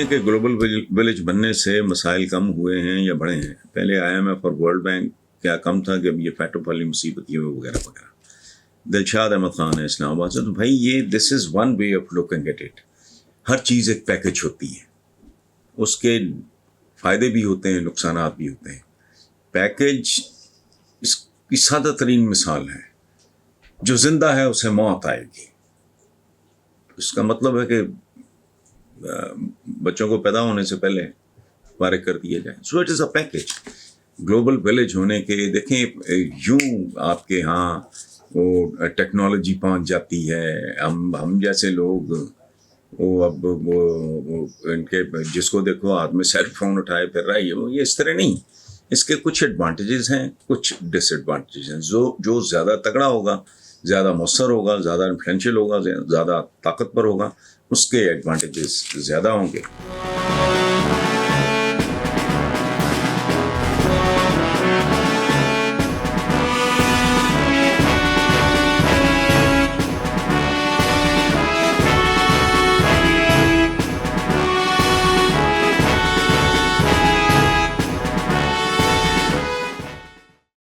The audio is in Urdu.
کہ گلوبل ولیج بننے سے مسائل کم ہوئے ہیں یا بڑھے ہیں. پہلے IMF اور ورلڈ بینک کیا کم تھا کہ اب یہ فیٹو والی مصیبت یہ وغیرہ وغیرہ. دلشاد احمد خان ہے اسلام آباد سے. تو بھائی یہ this is one way of looking at it. ہر چیز ایک پیکج ہوتی ہے, اس کے فائدے بھی ہوتے ہیں, نقصانات بھی ہوتے ہیں. پیکج اس کی سادہ ترین مثال ہے, جو زندہ ہے اسے موت آئے گی. اس کا مطلب ہے کہ بچوں کو پیدا ہونے سے پہلے فارغ کر دیا جائے. So it is a package. Global village ہونے کے دیکھیں یوں آپ کے ہاں وہ ٹیکنالوجی پہنچ جاتی ہے. ہم جیسے لوگ وہ اب وہ ان کے جس کو دیکھو ہاتھ میں سیل فون اٹھائے پھر رہا ہے, یہ اس طرح نہیں. اس کے کچھ ایڈوانٹیجز ہیں, کچھ ڈس ایڈوانٹیجز ہیں. جو زیادہ تگڑا ہوگا, زیادہ مؤثر ہوگا, زیادہ انفلوئنشیل ہوگا, زیادہ طاقتور ہوگا, اس کے ایڈوانٹیجز زیادہ ہوں گے.